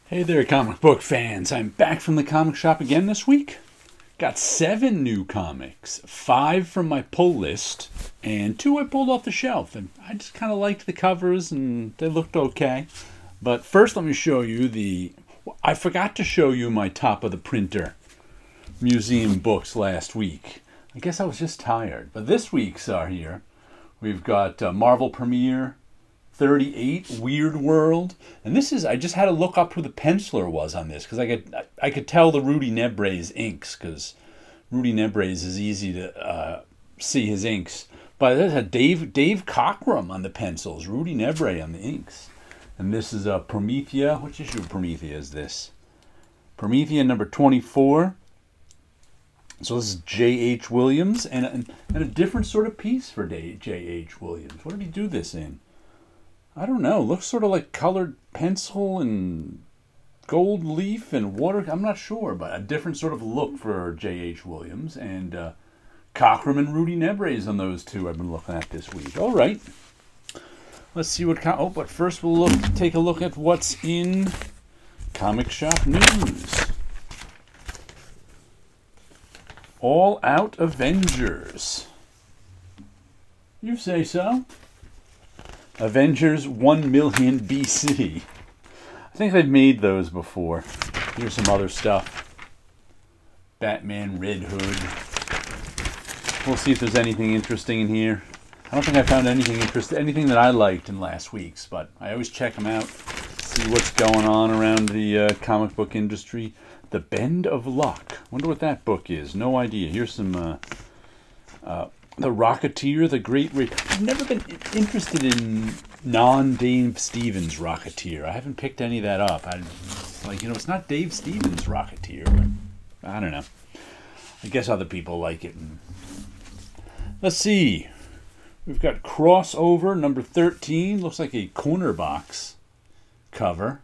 Hey there, comic book fans. I'm back from the comic shop again this week. Got 7 new comics, 5 from my pull list, and 2 I pulled off the shelf. And I just kind of liked the covers and they looked okay. But first let me show you I forgot to show you my top of the printer museum books last week. I guess I was just tired. But this week's are here. We've got Marvel Premiere 38, Weird World, and this is, I just had to look up who the penciler was on this because I could tell the Rudy Nebres inks, because Rudy Nebres is easy to see his inks. But there's a Dave Cockrum on the pencils, Rudy Nebres on the inks. And this is a Promethea. Which issue of Promethea is this? Promethea number 24. So this is J.H. Williams, and a different sort of piece for J.H. Williams. What did he do this in? I don't know. Looks sort of like colored pencil and gold leaf and water. I'm not sure, but a different sort of look for J.H. Williams. And Cockrum and Rudy Nebres on those two I've been looking at this week. All right. Let's see what... but first we'll take a look at what's in Comic Shop News. All Out Avengers. You say so? Avengers 1 million BC. I think they've made those before. Here's some other stuff. Batman Red Hood. We'll see if there's anything interesting in here. I don't think I found anything that I liked in last week's, but I always check them out, see what's going on around the comic book industry. The Bend of Luck. Wonder what that book is. No idea. Here's some the Rocketeer, the Great Race. I've never been interested in non-Dave Stevens Rocketeer. I haven't picked any of that up. It's not Dave Stevens Rocketeer, but I don't know. I guess other people like it. Let's see. We've got Crossover number 13. Looks like a corner box cover.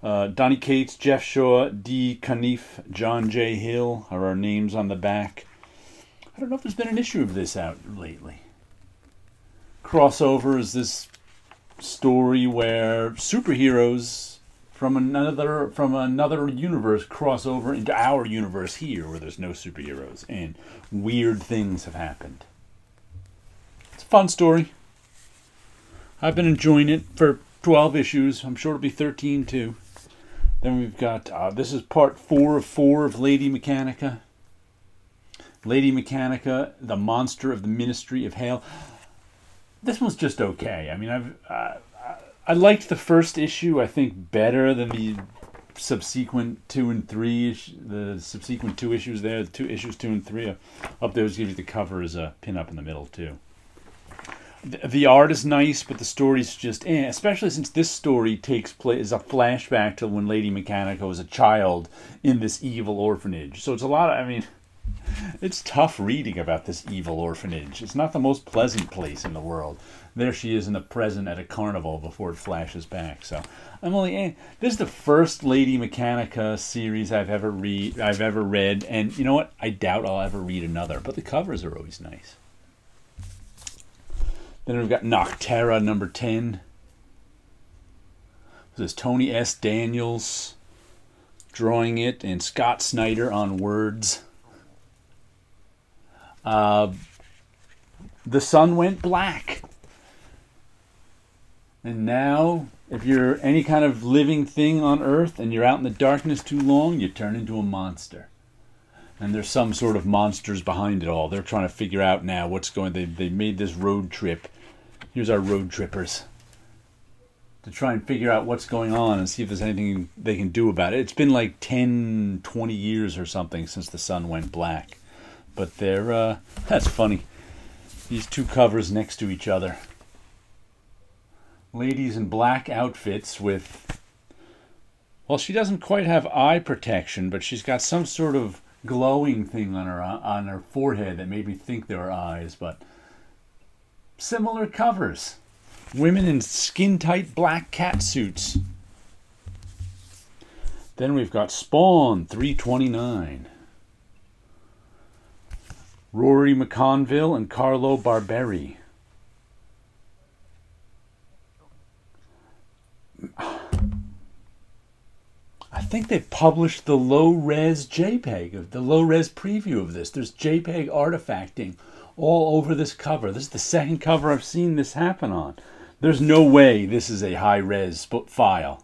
Donny Cates, Jeff Shaw, D. Caniff, John J. Hill are our names on the back. I don't know if there's been an issue of this out lately. Crossover is this story where superheroes from another universe cross over into our universe here, where there's no superheroes, and weird things have happened. It's a fun story. I've been enjoying it for 12 issues. I'm sure it'll be 13 too. Then we've got, this is part 4 of Lady Mechanica. Lady Mechanica, the Monster of the Ministry of Hell. This one's just okay. I mean, I liked the first issue, I think, better than the subsequent 2 and 3. The subsequent 2 issues there, issues 2 and 3. Up there, gives you the cover as a pin-up in the middle, too. The art is nice, but the story's just especially since this story takes place as a flashback to when Lady Mechanica was a child in this evil orphanage. So it's a lot of, I mean, it's tough reading about this evil orphanage. It's not the most pleasant place in the world. There she is in the present at a carnival before it flashes back. So this is the first Lady Mechanica series I've ever read, and you know what? I doubt I'll ever read another. But the covers are always nice. Then we've got Nocterra number 10. This is Tony S. Daniels drawing it, and Scott Snyder on words. The sun went black. And now, if you're any kind of living thing on Earth and you're out in the darkness too long, you turn into a monster. And there's some sort of monsters behind it all. They're trying to figure out now what's going on. They made this road trip. Here's our road trippers. To try and figure out what's going on and see if there's anything they can do about it. It's been like 10, 20 years or something since the sun went black. But they're, that's funny. These two covers next to each other. Ladies in black outfits with, well, she doesn't quite have eye protection, but she's got some sort of glowing thing on her forehead that made me think they were eyes, but similar covers. Women in skin-tight black cat suits. Then we've got Spawn 329. Rory McConville and Carlo Barberi. think they published the low-res JPEG, the low-res preview of this. There's JPEG artifacting all over this cover. This is the second cover I've seen this happen on. There's no way this is a high-res file.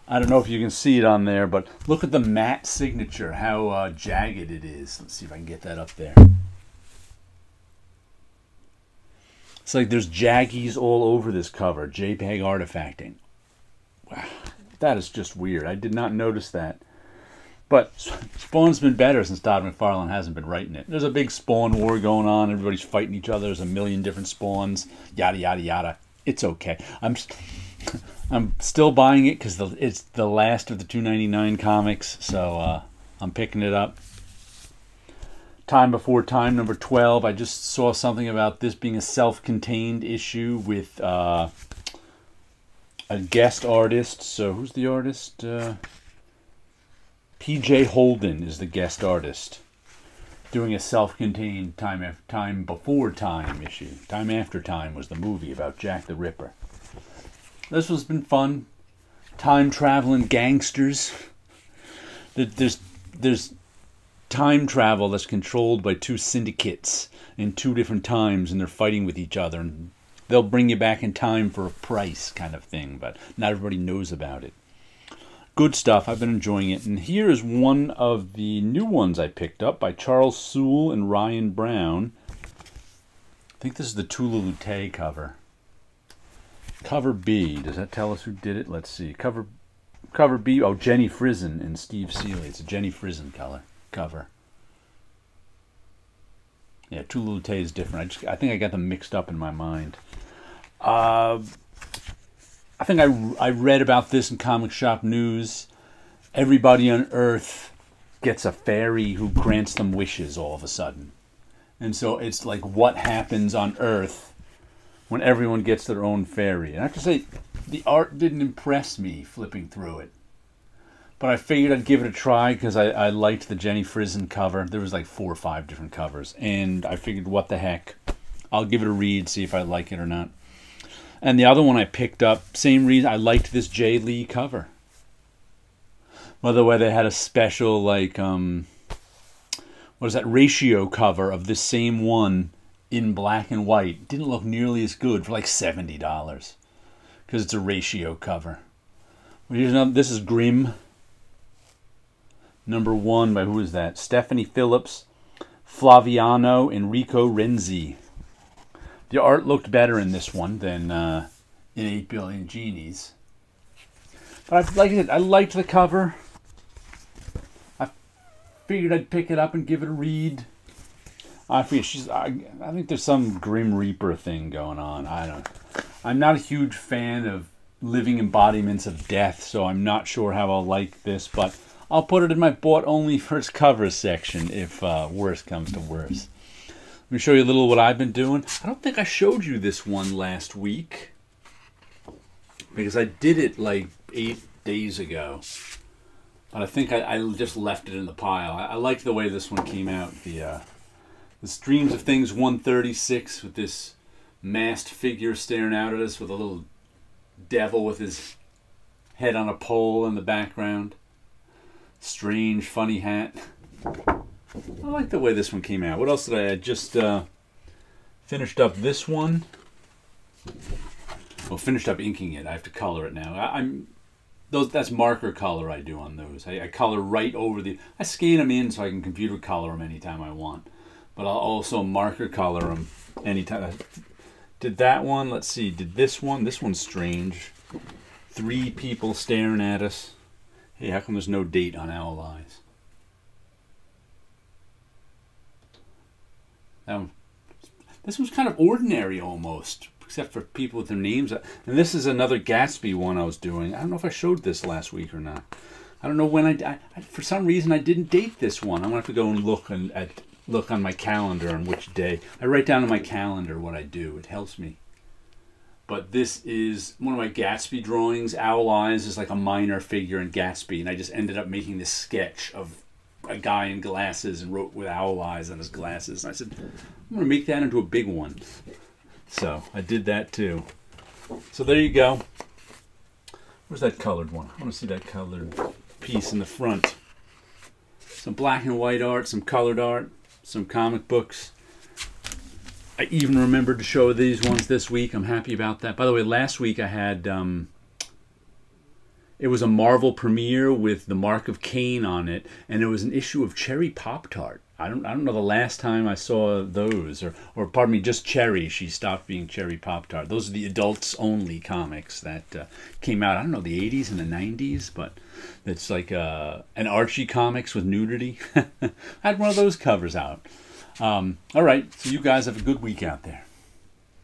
I don't know if you can see it on there, but look at the matte signature, how jagged it is. Let's see if I can get that up there. It's like there's jaggies all over this cover, JPEG artifacting. Wow, that is just weird. I did not notice that. But Spawn's been better since Todd McFarlane hasn't been writing it. There's a big Spawn war going on. Everybody's fighting each other. There's a million different Spawns. Yada, yada, yada. It's okay. I'm still buying it because it's the last of the $2.99 comics. So I'm picking it up. Time Before Time, number 12. I just saw something about this being a self-contained issue with a guest artist. So who's the artist? P.J. Holden is the guest artist, doing a self-contained Time Before Time issue. Time After Time was the movie about Jack the Ripper. This one's been fun. Time-traveling gangsters. There's time travel that's controlled by two syndicates in two different times, and they're fighting with each other. And they'll bring you back in time for a price kind of thing, but not everybody knows about it. Good stuff. I've been enjoying it. And here is one of the new ones I picked up by Charles Soule and Ryan Brown. I think this is the Tula Lute cover. Cover B. Does that tell us who did it? Let's see. Cover B. Oh, Jenny Frison and Steve Seeley. It's a Jenny Frison cover. Yeah, Tula Lute is different. I think I got them mixed up in my mind. I think I read about this in Comic Shop News. Everybody on Earth gets a fairy who grants them wishes all of a sudden. And so it's like what happens on Earth when everyone gets their own fairy. And I have to say, the art didn't impress me flipping through it. But I figured I'd give it a try because I liked the Jenny Frison cover. There was like 4 or 5 different covers. And I figured, what the heck. I'll give it a read, see if I like it or not. And the other one I picked up, same reason, I liked this Jay Lee cover. By the way, they had a special, like, what is that, ratio cover of this same one in black and white. Didn't look nearly as good for like $70. Because it's a ratio cover. Well, here's another, this is Grimm. Number 1 by, who is that? Stephanie Phillips, Flaviano, Enrico Renzi. The art looked better in this one than in 8 Billion Genies. But I liked the cover. I figured I'd pick it up and give it a read. I think there's some Grim Reaper thing going on. I'm not a huge fan of living embodiments of death, so I'm not sure how I'll like this, but I'll put it in my bought only first cover section if worse comes to worse. Let me show you a little what I've been doing. I don't think I showed you this one last week because I did it like 8 days ago. But I think I just left it in the pile. I like the way this one came out. The Streams of Things 136 with this masked figure staring out at us with a little devil with his head on a pole in the background. Strange, funny hat. I like the way this one came out. What else did I just finished up this one? Well, finished up inking it. I have to color it now. That's marker color I do on those. I color right over I scan them in so I can computer color them anytime I want. But I'll also marker color them anytime. Did that one. Let's see. Did this one. This one's strange. 3 people staring at us. Hey, how come there's no date on Owl Eyes? This was kind of ordinary almost, except for people with their names. And this is another Gatsby one I was doing. I don't know if I showed this last week or not. I don't know when I for some reason I didn't date this one. I'm gonna have to go and look on my calendar on which day. I write down on my calendar what I do. It helps me. But this is one of my Gatsby drawings. Owl Eyes is like a minor figure in Gatsby, and I just ended up making this sketch of a guy in glasses and wrote with owl eyes on his glasses. And I said, I'm going to make that into a big one. So I did that too. So there you go. Where's that colored one? I want to see that colored piece in the front. Some black and white art, some colored art, some comic books. I even remembered to show these ones this week. I'm happy about that. By the way, last week I had, it was a Marvel premiere with the Mark of Cain on it, and it was an issue of Cherry Pop-Tart. I don't know the last time I saw those, or pardon me, just Cherry. She stopped being Cherry Pop-Tart. Those are the adults-only comics that came out, I don't know, the 80s and the 90s, but it's like an Archie comics with nudity. I had one of those covers out. All right, so you guys have a good week out there.